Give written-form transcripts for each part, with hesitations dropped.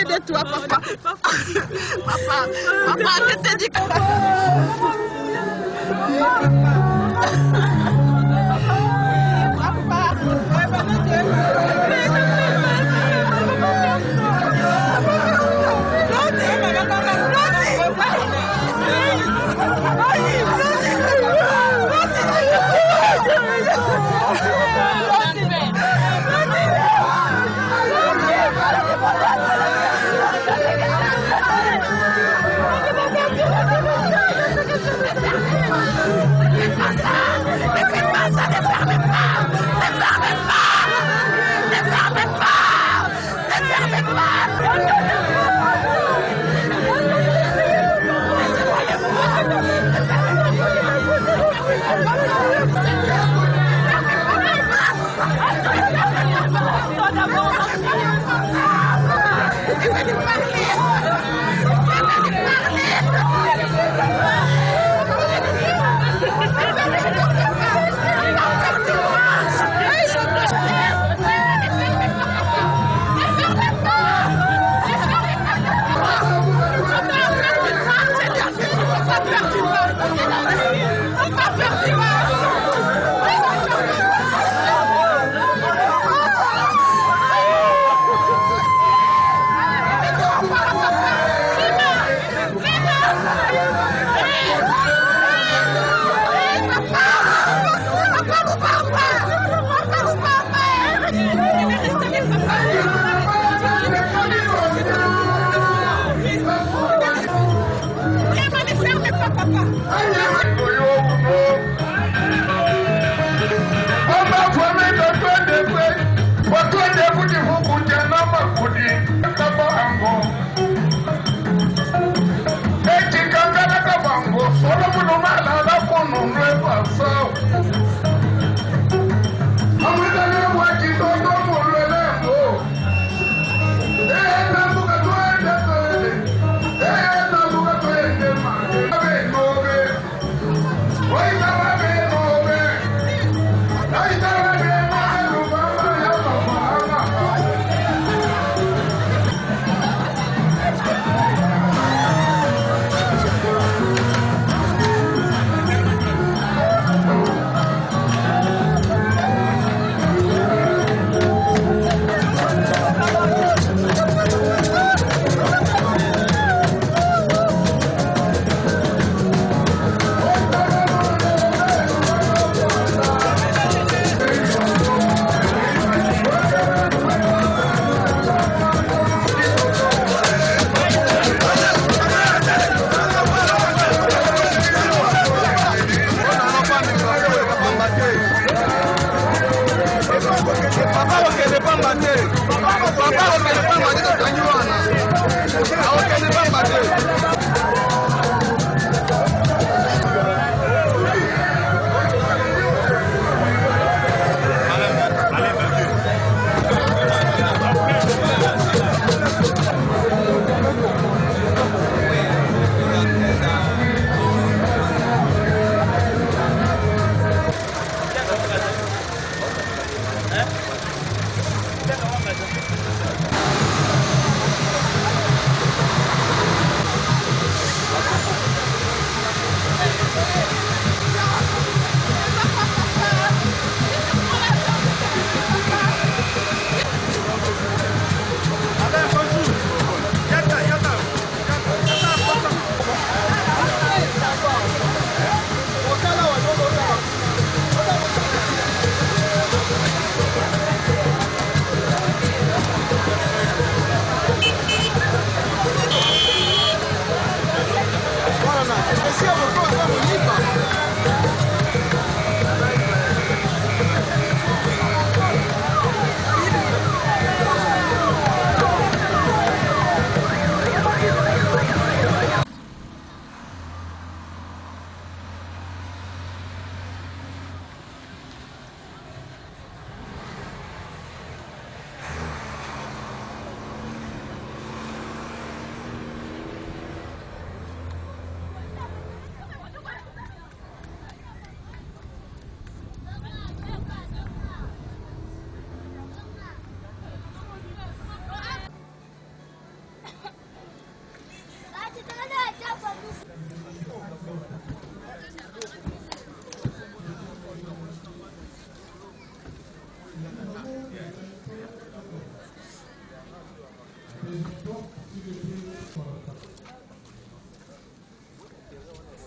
pitié de toi, papa. Papa, je te dis que...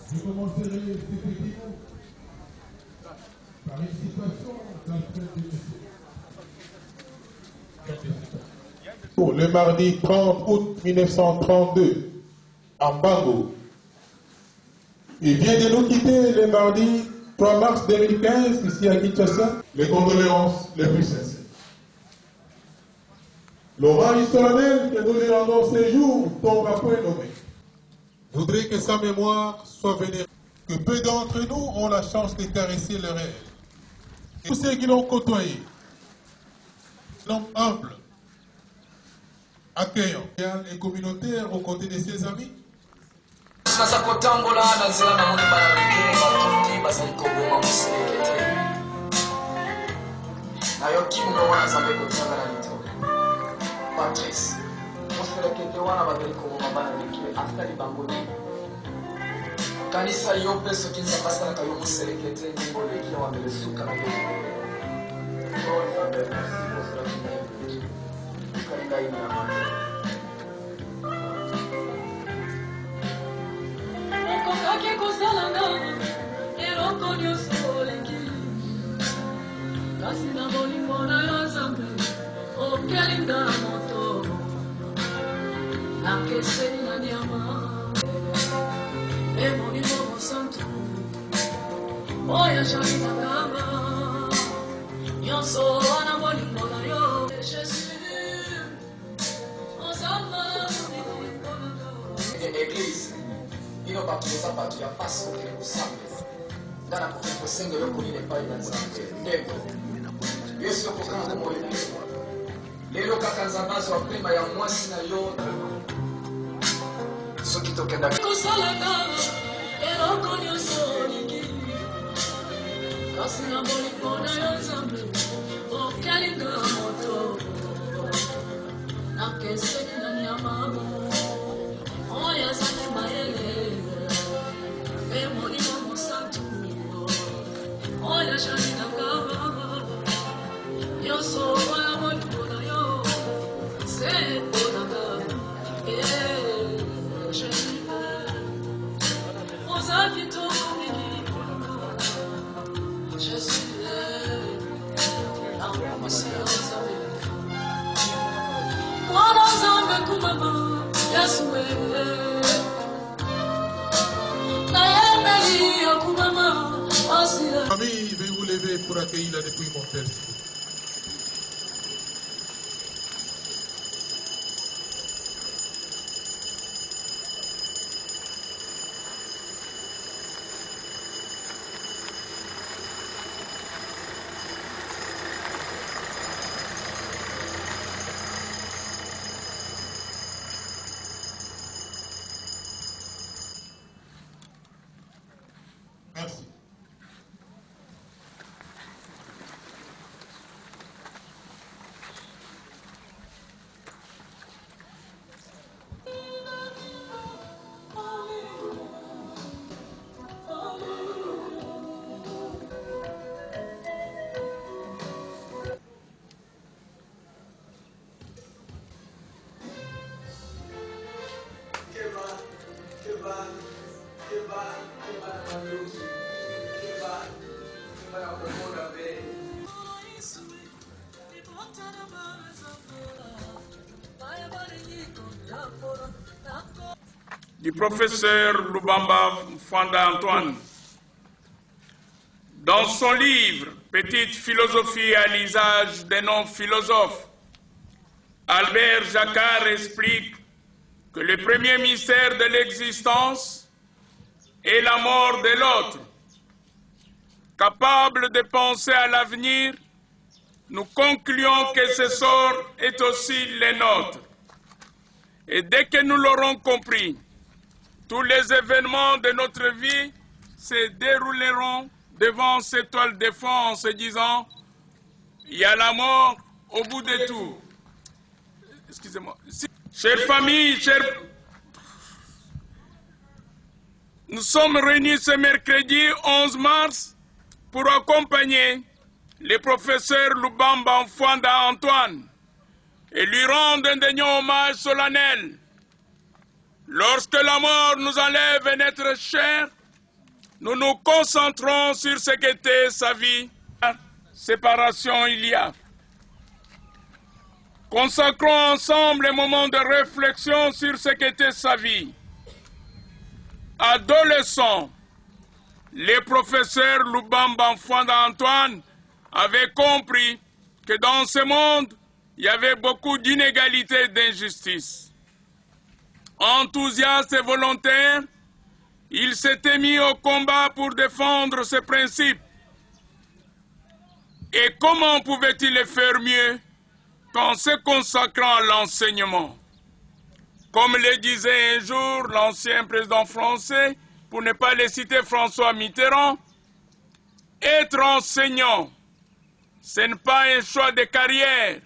Je commencerai effectivement par une citation d'Alfred de Musset. Le mardi 30 août 1932, à Mbango. Il vient de nous quitter le mardi 3 mars 2015, ici à Kinshasa. Les condoléances les plus sincères. L'hommage solennel que nous lui rendons ces jours tombe à point nommé. Je voudrais que sa mémoire soit vénérée, que peu d'entre nous ont la chance de caresser le rêve. Et tous ceux qui l'ont côtoyé, l'homme humble, accueillant et communautaire aux côtés de ses amis. Patrice, muserekete wana babeliko mumabana bikiwe after bangoni kanisa yope sokinza pasala kayo muserekete ngo lekile wa belesuka na yo all for the muserekete kanga ina mama oko kake kosalanga eroko nyoso lengi kasi na bolingo na yo zambe o kelinga moto na keseni na nyama e monimo santo oya shalina kama nyonso wana bolingo na yo Jésus ozama église ino bakiriza batu ya paso ke kusambe ngana kukusenge lokuni epai na nzambe ndeko Yesu kokanga moyo lelo kaka nzambazo aprema ya mwasi na yo soki tokenda kosalaka eloko nyonso lingi kasi na bolingo na yo nzambe okalinga moto nakeseni na nyama oyo azali mayele mpe molimo mosantu oyo ajalinaka nyonso wana bolingo na yo c'est pour la Jésus aux habitants Jésus la promesse wana zambe kumama Yahweh na yemeli kumama asira. Famille, veuillez vous lever pour accueillir la dépouille mortelle. Merci. Du professeur Lubamba Mfwanda Antoine. Dans son livre « Petite philosophie à l'usage des non-philosophes », Albert Jacquard explique que le premier mystère de l'existence est la mort de l'autre. Capable de penser à l'avenir, nous concluons que ce sort est aussi le nôtre. Et dès que nous l'aurons compris, tous les événements de notre vie se dérouleront devant cette toile de fond en se disant « Il y a la mort au bout de tout ». Excusez-moi. Chères familles, nous sommes réunis ce mercredi 11 mars pour accompagner le professeur Lubamba Mfwanda Antoine et lui rendre un dernier hommage solennel Lorsque la mort nous enlève un être cher, nous nous concentrons sur ce qu'était sa vie. Séparation il y a. Consacrons ensemble un moment de réflexion sur ce qu'était sa vie. Adolescent, les professeurs Lubamba Mfwanda Antoine avaient compris que dans ce monde, il y avait beaucoup d'inégalités et d'injustices. Enthousiaste et volontaire, il s'était mis au combat pour défendre ses principes. Et comment pouvait-il le faire mieux qu'en se consacrant à l'enseignement? Comme le disait un jour l'ancien président français, pour ne pas le citer François Mitterrand, être enseignant, ce n'est pas un choix de carrière,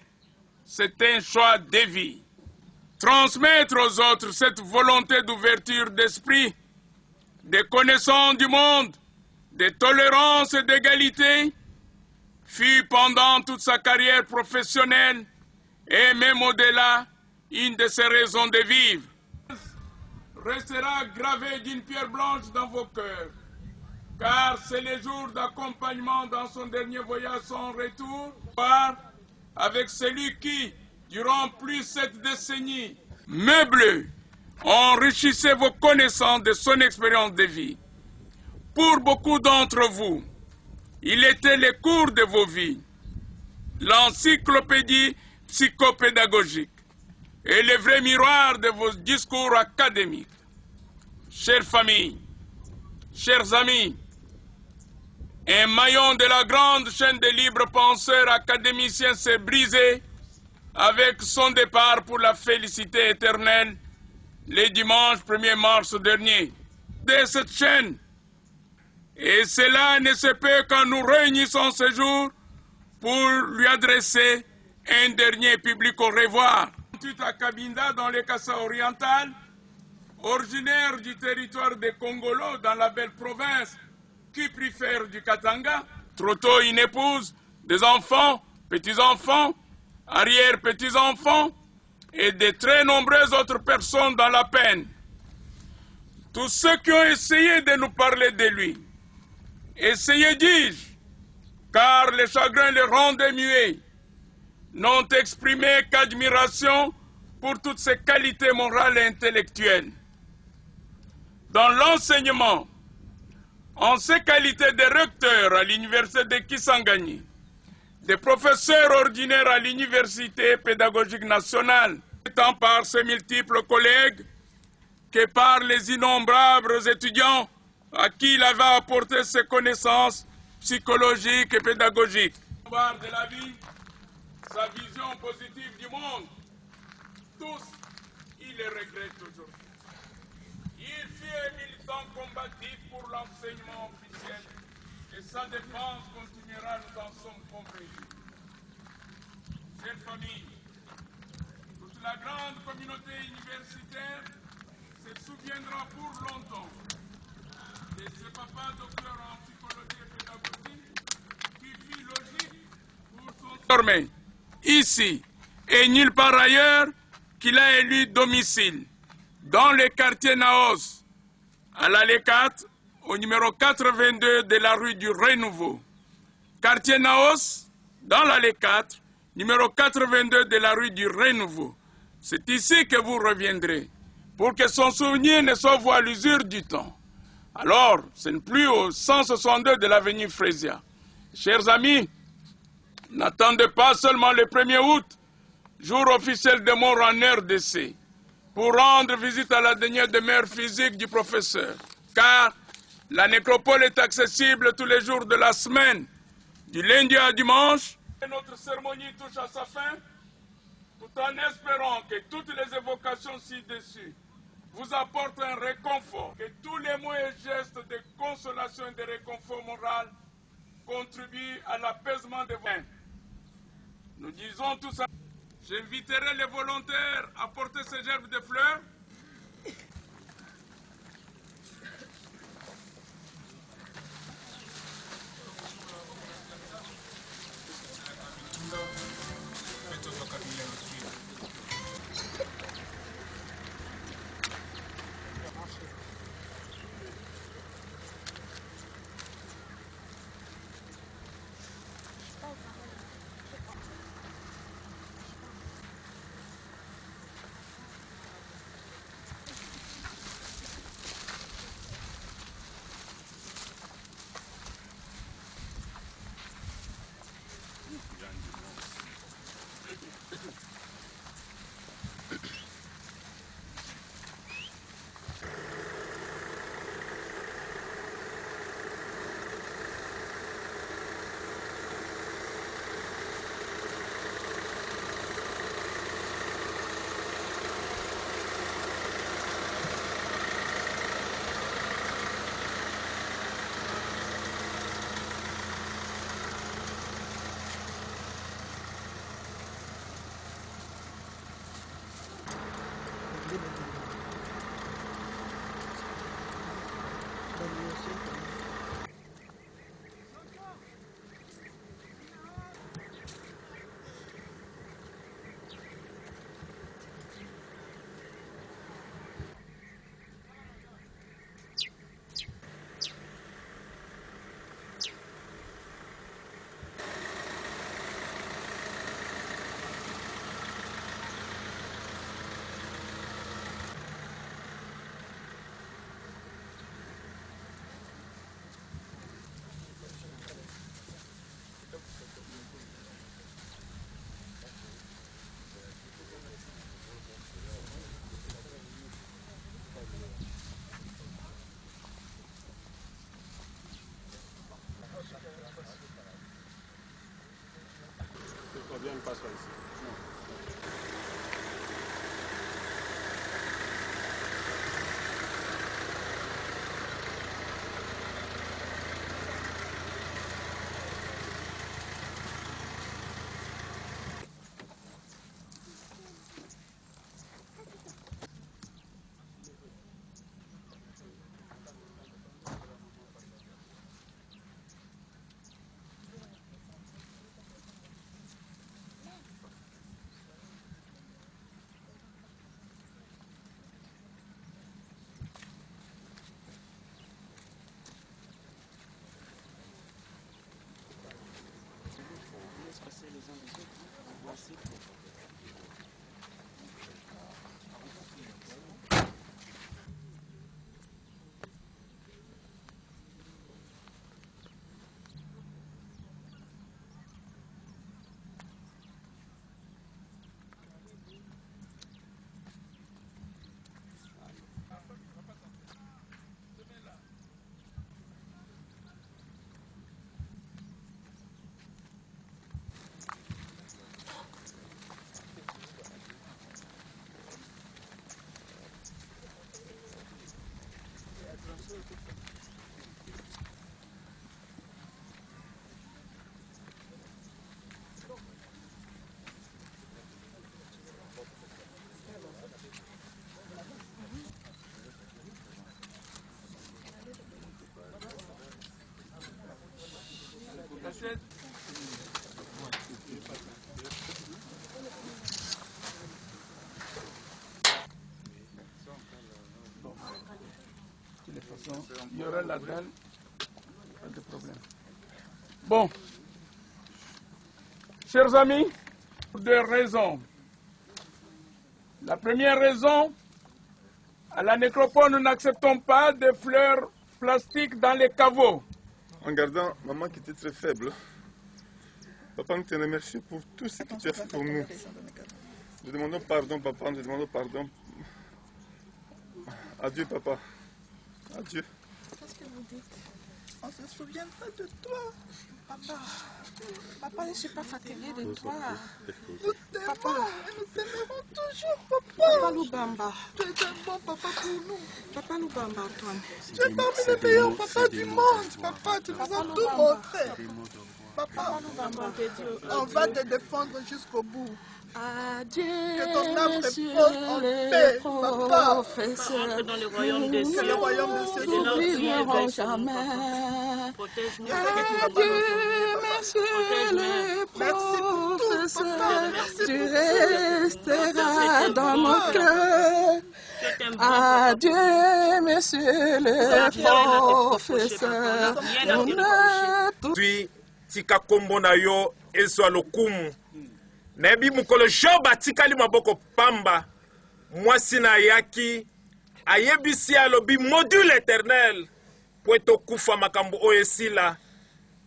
c'est un choix de vie. Transmettre aux autres cette volonté d'ouverture d'esprit, de connaissance du monde, de tolérance et d'égalité, fut pendant toute sa carrière professionnelle et même au-delà une de ses raisons de vivre. Restera gravé d'une pierre blanche dans vos cœurs, car c'est le jour d'accompagnement dans son dernier voyage, son retour, avec celui qui, durant plus de 7 décennies, meublé, enrichissait vos connaissances de son expérience de vie. Pour beaucoup d'entre vous, il était le cours de vos vies, l'encyclopédie psychopédagogique et le vrai miroir de vos discours académiques. Chères familles, chers amis, un maillon de la grande chaîne des libres penseurs académiciens s'est brisé avec son départ pour la félicité éternelle le dimanche 1er mars dernier. De cette chaîne, et cela ne se peut quand nous réunissons ce jour pour lui adresser un dernier public au revoir. À Kabinda, dans le Kassa oriental, originaire du territoire de Kongolo, dans la belle province cuprifère du Katanga, trop tôt une épouse, des enfants, petits-enfants, arrière-petits-enfants et de très nombreuses autres personnes dans la peine. Tous ceux qui ont essayé de nous parler de lui, essayez, dis-je, car le chagrin les rendait muets, n'ont exprimé qu'admiration pour toutes ses qualités morales et intellectuelles. Dans l'enseignement, en ses qualités de recteur à l'université de Kisangani, de professeur ordinaire à l'université pédagogique nationale, tant par ses multiples collègues que par les innombrables étudiants à qui il avait apporté ses connaissances psychologiques et pédagogiques. De la vie, sa vision positive du monde, tous, il les regrette aujourd'hui. Il fut un militant combatif pour l'enseignement officiel et sa défense continuera, nous en sommes convaincus. Chère famille, toute la grande communauté universitaire se souviendra pour longtemps de ce papa docteur en psychologie et pédagogie qui fit logique pour son formé ici et nulle part ailleurs qu'il a élu domicile dans le quartier Naos, à l'allée 4, au numéro 82 de la rue du Renouveau. Quartier Naos, dans l'allée 4, numéro 82 de la rue du Renouveau. C'est ici que vous reviendrez, pour que son souvenir ne soit voué à l'usure du temps. Alors, ce n'est plus au 162 de l'avenue Frésia. Chers amis, n'attendez pas seulement le 1er août, jour officiel de mort en RDC, pour rendre visite à la dernière demeure physique du professeur, car la nécropole est accessible tous les jours de la semaine, du lundi à dimanche. Notre cérémonie touche à sa fin, tout en espérant que toutes les évocations ci-dessus vous apportent un réconfort, que tous les mots et gestes de consolation et de réconfort moral contribuent à l'apaisement des voix. Nous disons tout ça. J'inviterai les volontaires à porter ces gerbes de fleurs. bien pas ça ici. Il y aura la dalle, pas de problème. Bon, chers amis, pour deux raisons. La première raison, à la nécropole, nous n'acceptons pas de fleurs plastiques dans les caveaux. En gardant maman qui était très faible, papa, nous te remercions pour tout ce que tu as fait pour nous. Nous demandons pardon, papa, nous demandons pardon. Adieu, papa. Adieu. Qu'est-ce que vous dites? On ne se souvient pas de toi, papa. Papa, je ne suis pas fatiguée de toi. Nous t'aimons et nous t'aimerons toujours, papa. Papa Lubamba. Tu es un bon papa pour nous. Papa Lubamba, Antoine. Tu es parmi les meilleurs papas du monde, papa. Tu nous as tout montré. Papa, on va te défendre jusqu'au bout. Adieu, que ton âme repose en paix, papa. Rentre dans le royaume des cieux. Que le royaume des cieux nous n'oublieront jamais. Protège-nous. Adieu, monsieur le professeur. Tu resteras dans nos cœurs. Adieu, monsieur le professeur. Tui tika kombo na yo ezwa lokumu. Nebi mukolo Job atikali maboko pamba. Mwasi na yaki ayebisi alobi module éternel po etokufa makambo oyo esila.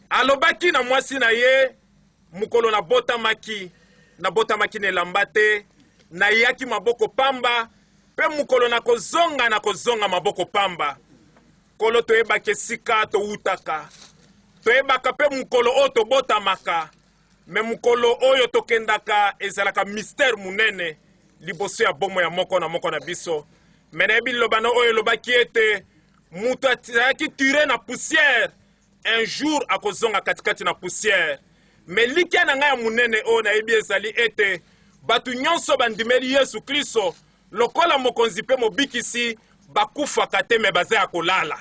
Alobaki na mwasi na ye mukolo na botamaki na elamba te na yaki maboko pamba pe mukolo na kozonga maboko pamba. Kolo toyebaka esika toutaka toyebaka pe mukolo oyo tobotamaka me mukolo oyo tokendaka ezalaka mystère munene liboso ya bomo ya moko na biso. Me nayebi lobano oyo lobaki ete mutu azalaki ture na poussière un jour akozonga katikati na poussière. Me likia na ngai ya munene oyo nayebi ezali ete batu nyonso bandimeli Yesu Kristo lokola mokonzi pe mobikisi bakufaka te me baza ya kolala.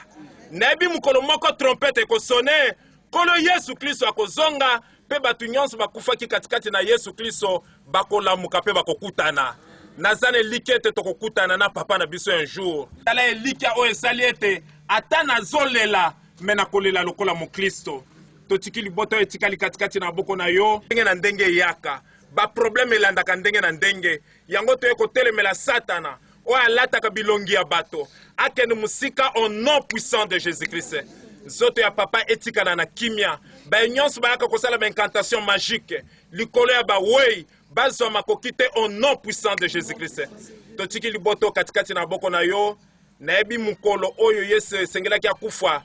Nayebi mukolo moko trompete ekosone kolo Yesu Kristo akozonga pe batu nyonso bakufaki katikati na Yesu Kristo bakolamuka pe bakokutana. Nazane likete tokokutana na papa na biso un jour. Tala elikia oyo esali ete ata nazolela me nakolela lokola mo Kristo. Totiki liboto etikali katikati na boko na yo ndenge na ndenge yaka. Ba problème elandaka ndenge na ndenge. Yango toye kotelemela Satana oyo alataka bilongi ya bato. Akende musika au nom puissant de Jésus-Christ. Zoto ya papa etikana na kimia. Ba nyonso bayaka kosala ba incantation magique. Likolo ya ba wei bazwa makokite au nom puissant de Jésus-Christ. Totiki liboto katikati na boko na yo. Nayebi mukolo oyo Yesu sengelaki akufa.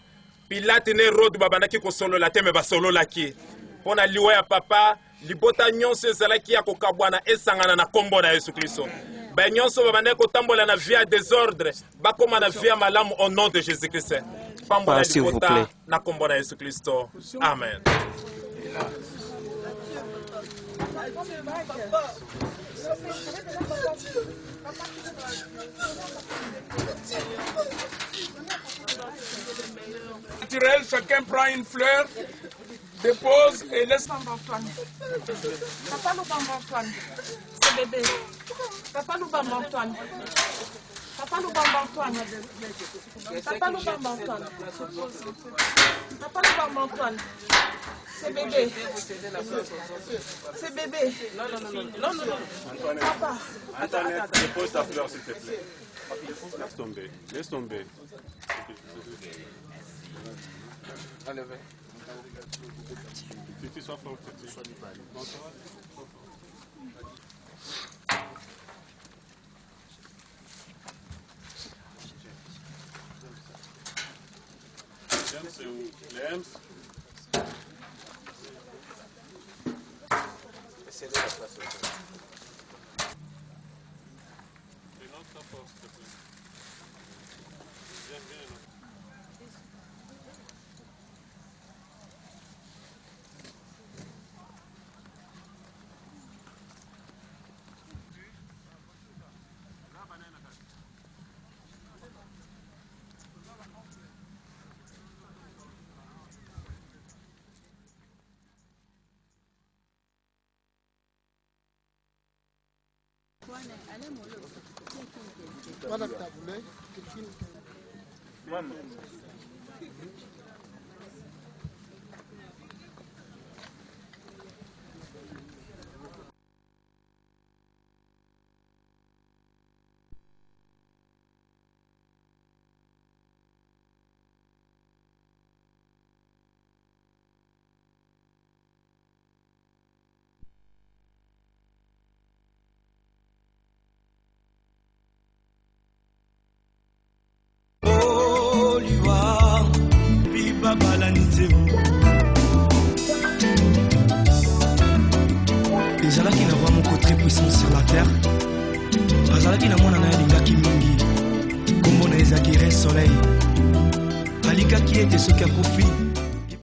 Pilate ne Rode babandaki kosolola te me basololaki. Pona liwa ya papa libota nyonso ezalaki ya kokabwana esangana na kombo na Yesu Kristo. Ba nyonso babandaki kotambola na vie ya désordre bakoma na vie ya malamu au nom de Jésus Christ. Pambola libota na kombo na Yesu Kristo. Amen. Naturel, chacun prend une fleur, dépose et laisse. Antoine. Papa Loubamba Antoine. C'est bébé. Papa Loubamba Antoine. Papa Loubamba Antoine. Papa Loubamba Antoine. Papa Loubamba Antoine. C'est bébé. C'est bébé. Non. Papa. Antoinette, dépose ta fleur s'il te plaît. Laisse tomber. Laisse tomber. Allez, viens. Tu sois fort, James, c'est où? James? Essaie de la placer. Une autre force, s'il te plaît. Viens. ezalaki na roi moko très puissant sur la terre, azalaki na mwana na ye alingaki mingi, kombo na ezalaki Soleil. Alikaki ete soki akofi